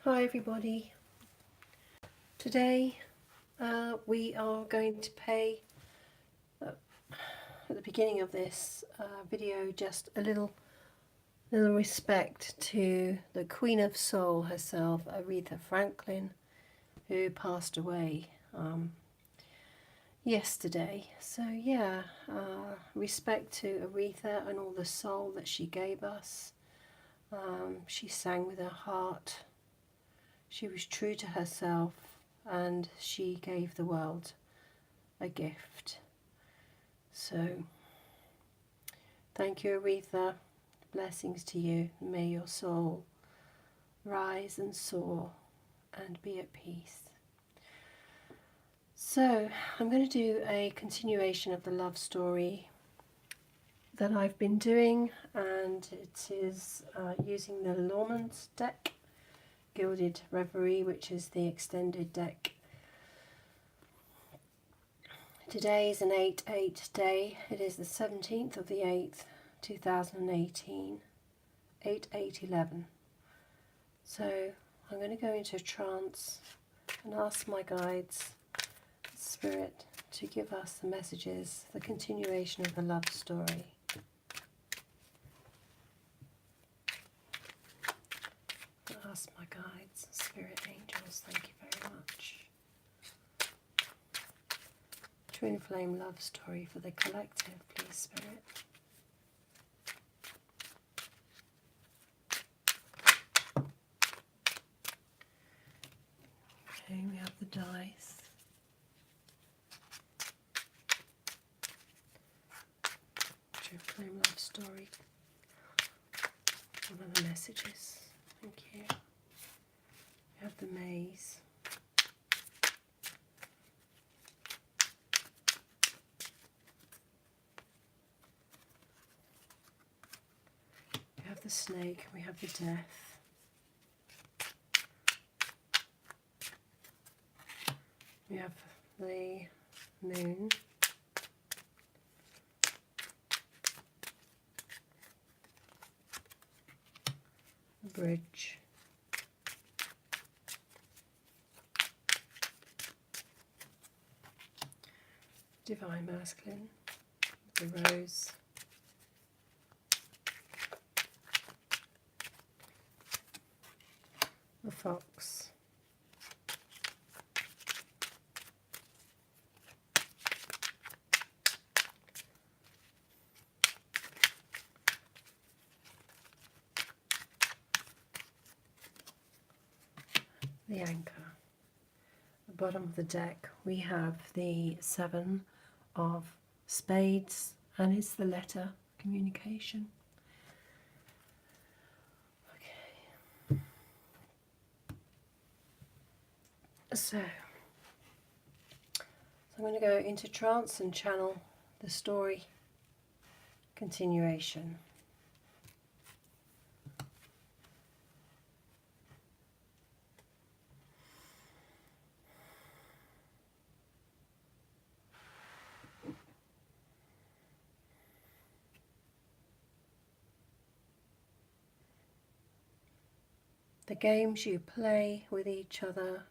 Hi everybody. Today we are going to pay at the beginning of this video just a little respect to the Queen of Soul herself, Aretha Franklin, who passed away yesterday. So yeah, respect to Aretha and all the soul that she gave us. She sang with her heart. She was true to herself, and she gave the world a gift. So thank you, Aretha. Blessings to you. May your soul rise and soar and be at peace. So I'm going to do a continuation of the love story that I've been doing, and it is using the Lormans deck, Gilded Reverie, which is the extended deck. Today is an 8/8 day. It is the 17th of the 8th, 2018, 8/8/11. So I'm going to go into a trance and ask my guides, Spirit, to give us the messages, the continuation of the love story. Ask my guides, Spirit, Angels, thank you very much. Twin flame love story for the collective, please, Spirit. Okay, we have the dice. Twin flame love story. What are the messages? Thank you. We have the maze. We have the snake, we have the death. We have the moon. The bridge. Divine masculine. The rose. The fox. The anchor. At the bottom of the deck we have the 7 of spades, and it's the letter communication. Okay. So I'm going to go into trance and channel the story continuation. The games you play with each other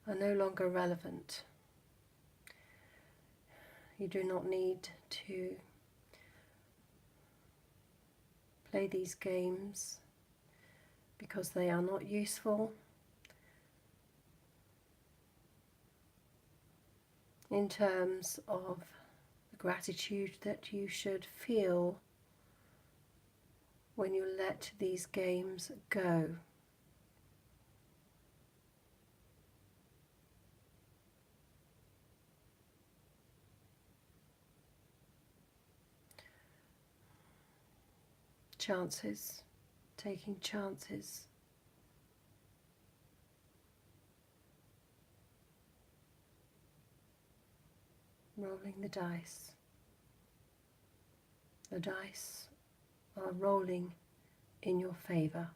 are no longer relevant. You do not need to play these games because they are not useful in terms of the gratitude that you should feel when you let these games go. Chances, taking chances. Rolling the dice. The dice are rolling in your favour.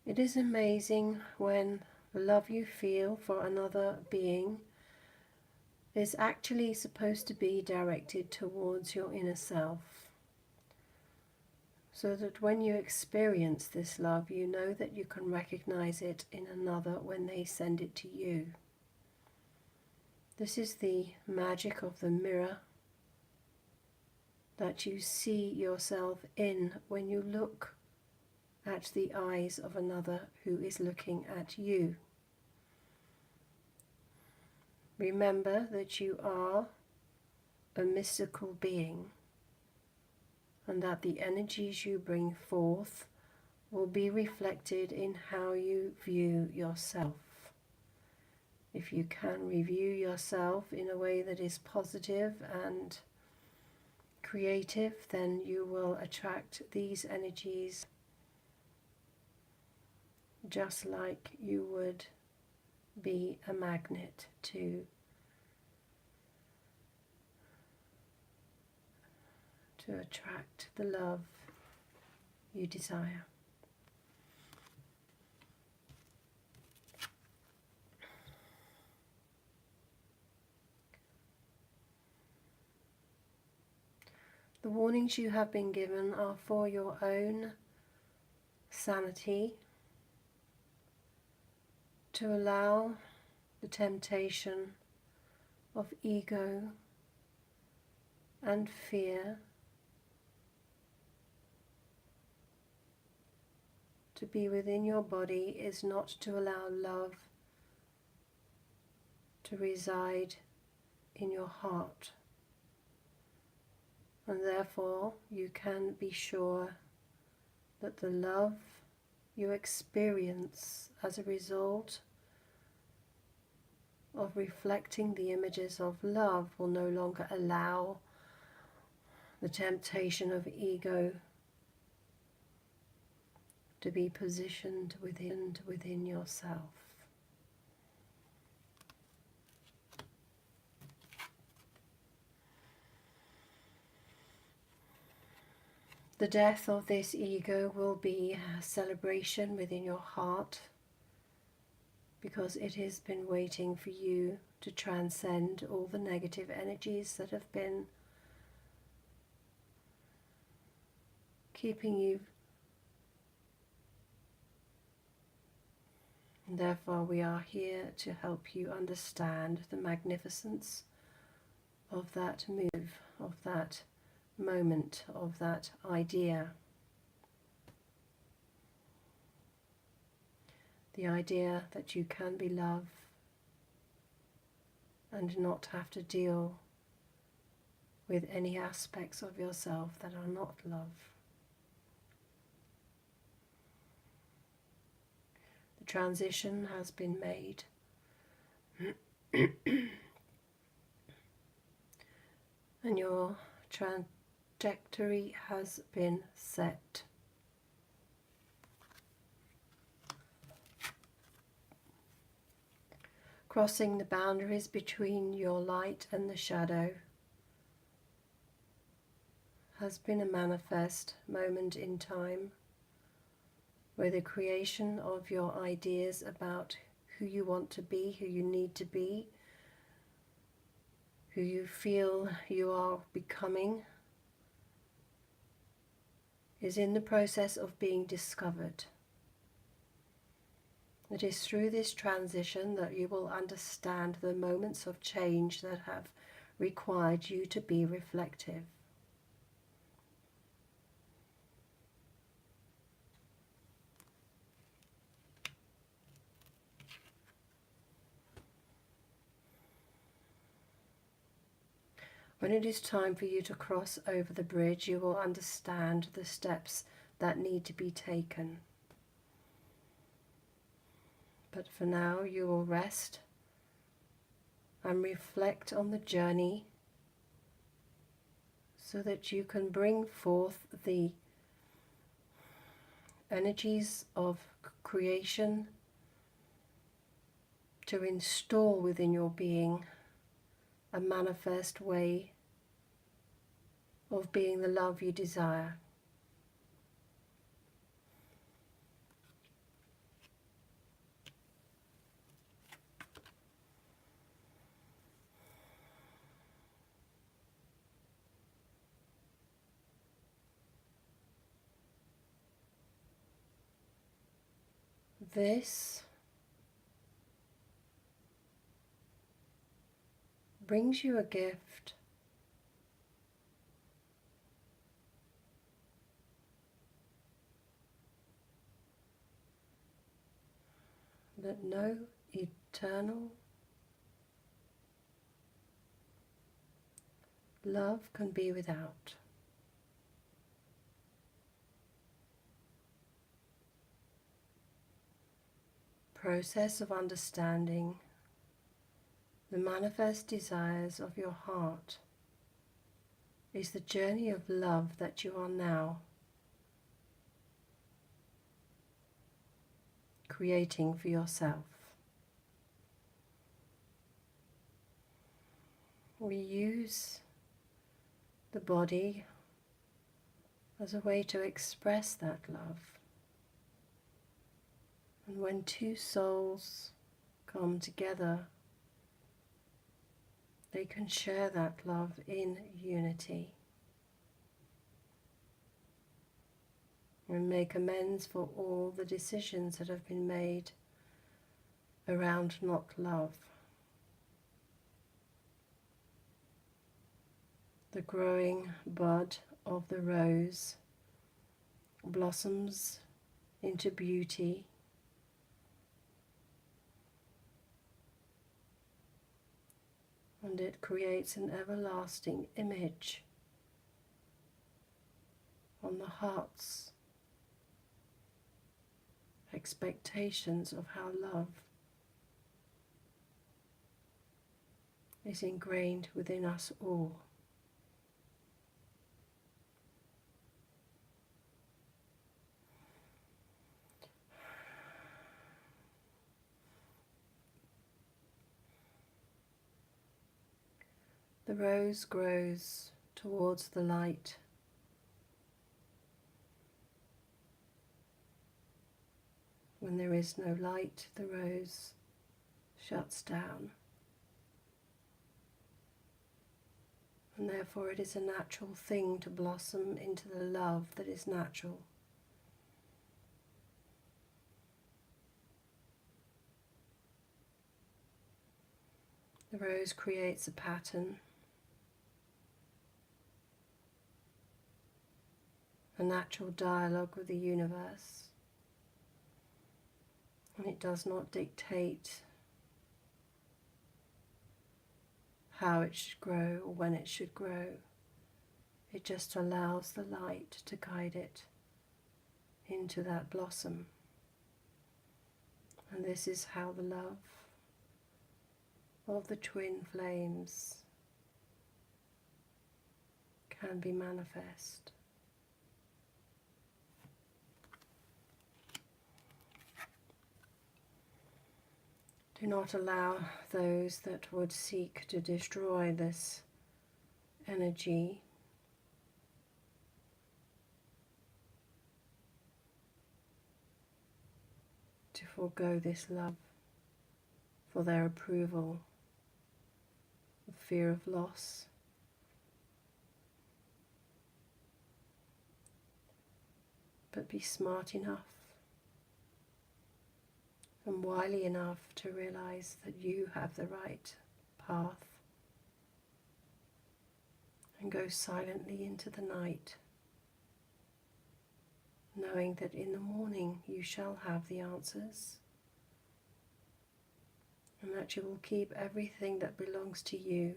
It is amazing when the love you feel for another being is actually supposed to be directed towards your inner self, so that when you experience this love, you know that you can recognize it in another when they send it to you. This is the magic of the mirror that you see yourself in when you look at the eyes of another who is looking at you. Remember that you are a mystical being, and that the energies you bring forth will be reflected in how you view yourself. If you can review yourself in a way that is positive and creative, then you will attract these energies just like you would be a magnet to attract the love you desire. The warnings you have been given are for your own sanity, to allow the temptation of ego and fear to be within your body is not to allow love to reside in your heart. And therefore you can be sure that the love you experience as a result of reflecting the images of love will no longer allow the temptation of ego to be positioned within yourself. The death of this ego will be a celebration within your heart, because it has been waiting for you to transcend all the negative energies that have been keeping you. And therefore we are here to help you understand the magnificence of that move, of that moment, of that idea. The idea that you can be love and not have to deal with any aspects of yourself that are not love. The transition has been made. And your trajectory has been set. Crossing the boundaries between your light and the shadow has been a manifest moment in time, where the creation of your ideas about who you want to be, who you need to be, who you feel you are becoming, is in the process of being discovered. It is through this transition that you will understand the moments of change that have required you to be reflective. When it is time for you to cross over the bridge, you will understand the steps that need to be taken. But for now, you will rest and reflect on the journey so that you can bring forth the energies of creation to install within your being a manifest way of being the love you desire. This brings you a gift that no eternal love can be without. Process of understanding the manifest desires of your heart is the journey of love that you are now creating for yourself. We use the body as a way to express that love. And when two souls come together, they can share that love in unity and make amends for all the decisions that have been made around not love. The growing bud of the rose blossoms into beauty, and it creates an everlasting image on the heart's expectations of how love is ingrained within us all. The rose grows towards the light. When there is no light, the rose shuts down. And therefore it is a natural thing to blossom into the love that is natural. The rose creates a pattern, a natural dialogue with the universe, and it does not dictate how it should grow or when it should grow. It just allows the light to guide it into that blossom. And this is how the love of the twin flames can be manifest. Do not allow those that would seek to destroy this energy to forego this love for their approval, of fear of loss. But be smart enough and wily enough to realize that you have the right path, and go silently into the night, knowing that in the morning you shall have the answers, and that you will keep everything that belongs to you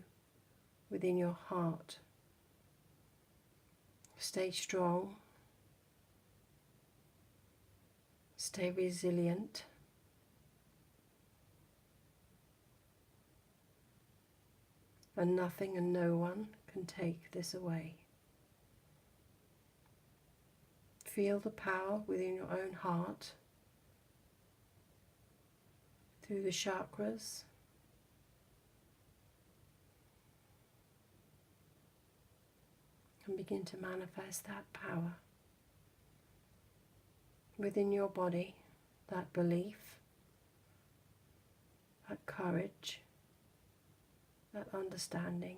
within your heart. Stay strong, stay resilient, and nothing and no one can take this away. Feel the power within your own heart, through the chakras, and begin to manifest that power within your body, that belief, that courage, that understanding.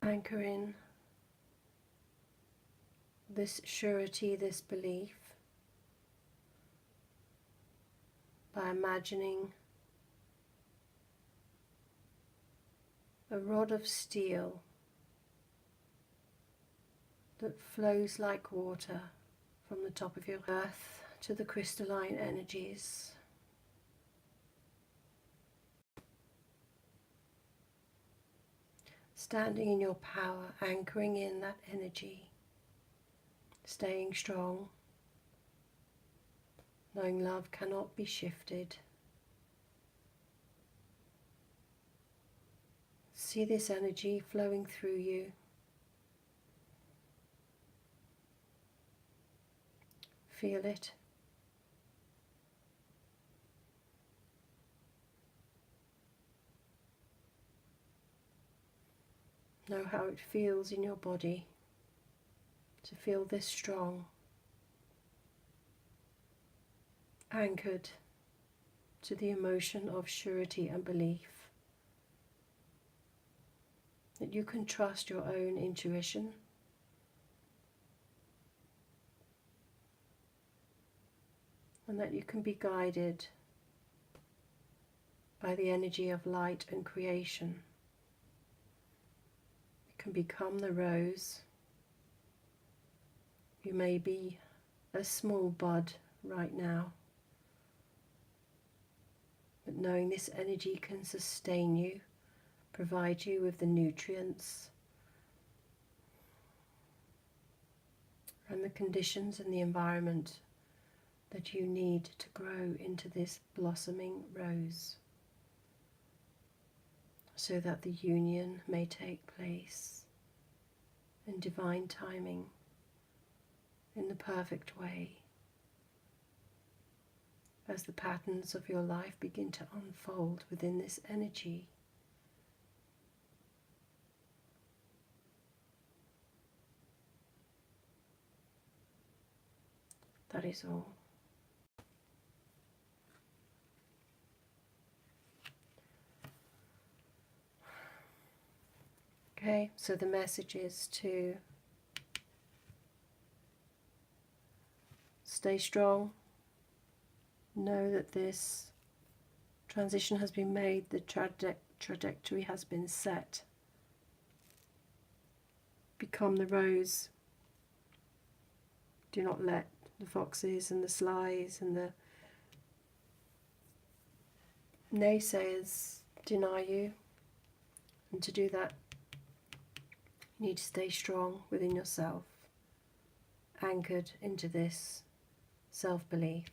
Anchor in this surety, this belief, by imagining a rod of steel that flows like water from the top of your earth to the crystalline energies. Standing in your power, anchoring in that energy, staying strong, knowing love cannot be shifted. See this energy flowing through you. Feel it. Know how it feels in your body to feel this strong, anchored to the emotion of surety and belief, that you can trust your own intuition, and that you can be guided by the energy of light and creation. You can become the rose. You may be a small bud right now, but knowing this energy can sustain you, provide you with the nutrients and the conditions and the environment that you need to grow into this blossoming rose, so that the union may take place in divine timing, in the perfect way, as the patterns of your life begin to unfold within this energy. That is all. Okay, so the message is to stay strong, know that this transition has been made, the trajectory has been set. Become the rose. Do not let the foxes and the slies and the naysayers deny you. And to do that, you need to stay strong within yourself, anchored into this self-belief.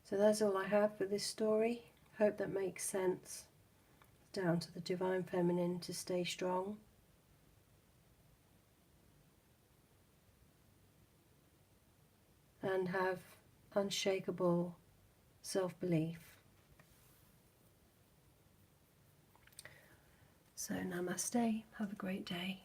So that's all I have for this story. Hope that makes sense. Down to the Divine Feminine to stay strong. And have unshakable self-belief. So namaste, have a great day.